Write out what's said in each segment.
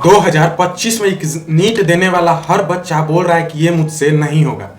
2025 में नीट देने वाला हर बच्चा बोल रहा है कि ये मुझसे नहीं होगा,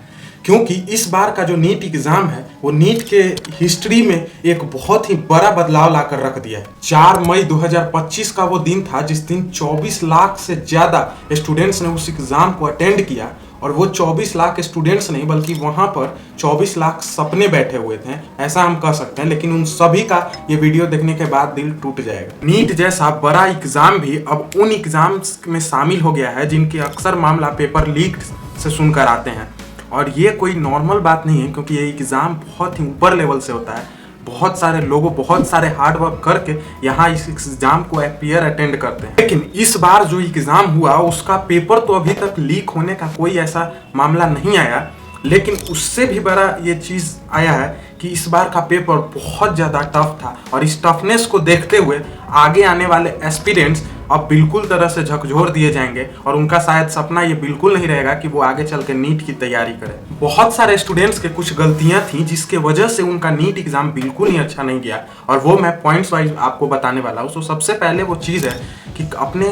क्योंकि इस बार का जो नीट एग्ज़ाम है वो नीट के हिस्ट्री में एक बहुत ही बड़ा बदलाव लाकर रख दिया है। 4 मई 2025 का वो दिन था जिस दिन 24 लाख से ज़्यादा स्टूडेंट्स ने उस एग्ज़ाम को अटेंड किया, और वो 24 लाख स्टूडेंट्स नहीं बल्कि वहाँ पर 24 लाख सपने बैठे हुए थे, ऐसा हम कह सकते हैं। लेकिन उन सभी का ये वीडियो देखने के बाद दिल टूट जाएगा। नीट जैसा बड़ा एग्ज़ाम भी अब उन एग्ज़ाम्स में शामिल हो गया है जिनके अक्सर मामला पेपर लीक से सुनकर आते हैं, और ये कोई नॉर्मल बात नहीं है, क्योंकि ये एग्ज़ाम बहुत ही ऊपर लेवल से होता है। बहुत सारे लोगों बहुत सारे हार्ड वर्क करके यहाँ इस एग्ज़ाम को अटेंड करते हैं। लेकिन इस बार जो एग्ज़ाम हुआ उसका पेपर तो अभी तक लीक होने का कोई ऐसा मामला नहीं आया, लेकिन उससे भी बड़ा ये चीज़ आया है कि इस बार का पेपर बहुत ज़्यादा टफ था, और इस टफनेस को देखते हुए आगे आने वाले एस्पिरेंट्स अब बिल्कुल तरह से झकझोर दिए जाएंगे, और उनका शायद सपना ये बिल्कुल नहीं रहेगा कि वो आगे चल के नीट की तैयारी करें। बहुत सारे स्टूडेंट्स के कुछ गलतियां थी जिसके वजह से उनका नीट एग्जाम बिल्कुल ही अच्छा नहीं गया, और वो मैं पॉइंट्स वाइज आपको बताने वाला हूँ। तो सबसे पहले वो चीज़ है कि अपने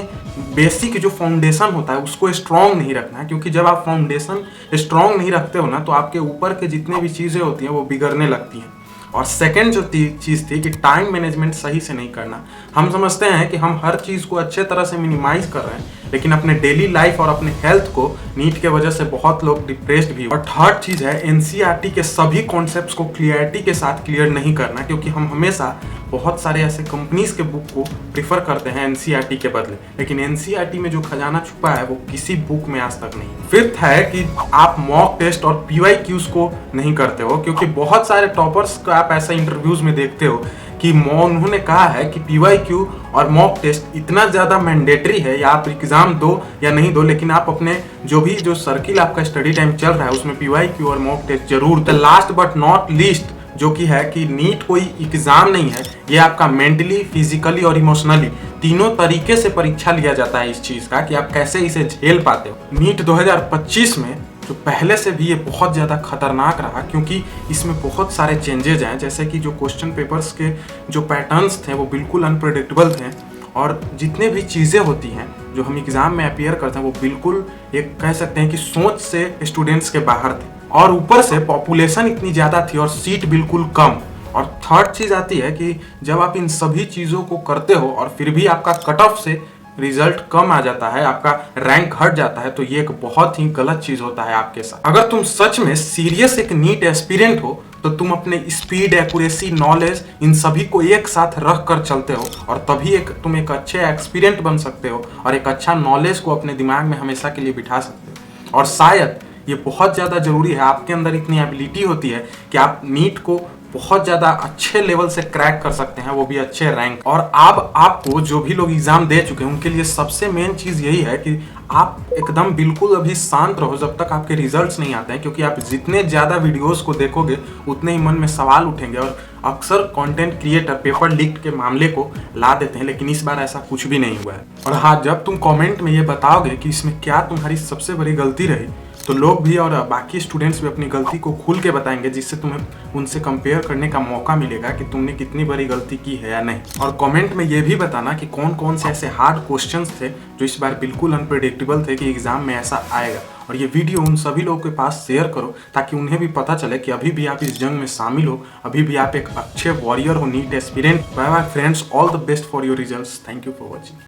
बेसिक जो फाउंडेशन होता है उसको स्ट्रॉन्ग नहीं रखना है, क्योंकि जब आप फाउंडेशन स्ट्रॉन्ग नहीं रखते हो ना तो आपके ऊपर के जितने भी चीज़ें होती हैं वो बिगड़ने लगती हैं। और सेकंड जो चीज़ थी कि टाइम मैनेजमेंट सही से नहीं करना। हम समझते हैं कि हम हर चीज़ को अच्छे तरह से मिनिमाइज कर रहे हैं, लेकिन अपने डेली लाइफ और अपने हेल्थ को नीट के वजह से बहुत लोग डिप्रेस्ड भी। और थर्ड चीज़ है एनसीईआरटी के सभी कॉन्सेप्ट्स को क्लियरिटी के साथ क्लियर नहीं करना, क्योंकि हम हमेशा बहुत सारे ऐसे कंपनीज के बुक को प्रीफर करते हैं एनसीईआरटी के बदले, लेकिन एनसीईआरटी में जो खजाना छुपा है वो किसी बुक में आज तक नहीं। फिफ्थ है कि आप मॉक टेस्ट और पीवाईक्यूज को नहीं करते हो, क्योंकि बहुत सारे टॉपर्स का आप ऐसा इंटरव्यूज में देखते हो कि उन्होंने कहा है कि पीवाईक्यू और मॉक टेस्ट इतना ज़्यादा मैंडेटरी है, या आप एग्ज़ाम दो या नहीं दो, लेकिन आप अपने जो सर्किल आपका स्टडी टाइम चल रहा है उसमें पीवाईक्यू और मॉक टेस्ट जरूर। The last but not least जो कि है कि नीट कोई एग्ज़ाम नहीं है, ये आपका मेंटली, फिजिकली और इमोशनली तीनों तरीके से परीक्षा लिया जाता है इस चीज़ का कि आप कैसे इसे झेल पाते हो। नीट 2025 में जो पहले से भी ये बहुत ज़्यादा खतरनाक रहा, क्योंकि इसमें बहुत सारे चेंजेज हैं, जैसे कि जो क्वेश्चन पेपर्स के जो पैटर्न्स थे वो बिल्कुल अनप्रेडिक्टेबल थे, और जितने भी चीज़ें होती हैं जो हम एग्ज़ाम में अपीयर करते हैं वो बिल्कुल एक कह सकते हैं कि सोच से स्टूडेंट्स के बाहर थे, और ऊपर से पॉपुलेशन इतनी ज़्यादा थी और सीट बिल्कुल कम। और थर्ड चीज़ आती है कि जब आप इन सभी चीज़ों को करते हो और फिर भी आपका कट ऑफ से रिजल्ट कम आ जाता है, आपका रैंक घट जाता है, तो ये एक बहुत ही गलत चीज़ होता है आपके साथ। अगर तुम सच में सीरियस एक नीट एस्पिरेंट हो तो तुम अपने स्पीड, एक्यूरेसी, नॉलेज इन सभी को एक साथ रख कर चलते हो, और तभी तुम एक अच्छे एक्सपीरियंट बन सकते हो और एक अच्छा नॉलेज को अपने दिमाग में हमेशा के लिए बिठा सकते हो। और शायद ये बहुत ज़्यादा ज़रूरी है, आपके अंदर इतनी एबिलिटी होती है कि आप नीट को बहुत ज़्यादा अच्छे लेवल से क्रैक कर सकते हैं, वो भी अच्छे रैंक। और अब आपको जो भी लोग एग्ज़ाम दे चुके हैं उनके लिए सबसे मेन चीज़ यही है कि आप एकदम बिल्कुल अभी शांत रहो जब तक आपके रिजल्ट्स नहीं आते हैं, क्योंकि आप जितने ज़्यादा वीडियोस को देखोगे उतने ही मन में सवाल उठेंगे, और अक्सर कंटेंट क्रिएटर पेपर लीक के मामले को ला देते हैं, लेकिन इस बार ऐसा कुछ भी नहीं हुआ है। और हाँ, जब तुम कमेंट में ये बताओगे कि इसमें क्या तुम्हारी सबसे बड़ी गलती रही, तो लोग भी और बाकी स्टूडेंट्स भी अपनी गलती को खुल के बताएंगे, जिससे तुम्हें उनसे कंपेयर करने का मौका मिलेगा कि तुमने कितनी बड़ी गलती की है या नहीं। और कमेंट में ये भी बताना कि कौन कौन से ऐसे हार्ड क्वेश्चंस थे जो इस बार बिल्कुल अनप्रेडिक्टेबल थे कि एग्जाम में ऐसा आएगा। और ये वीडियो उन सभी लोगों के पास शेयर करो ताकि उन्हें भी पता चले कि अभी भी आप इस जंग में शामिल हो, अभी भी आप एक अच्छे वॉरियर हो, NEET aspirant. Bye bye friends, all the best for your results. Thank you for watching.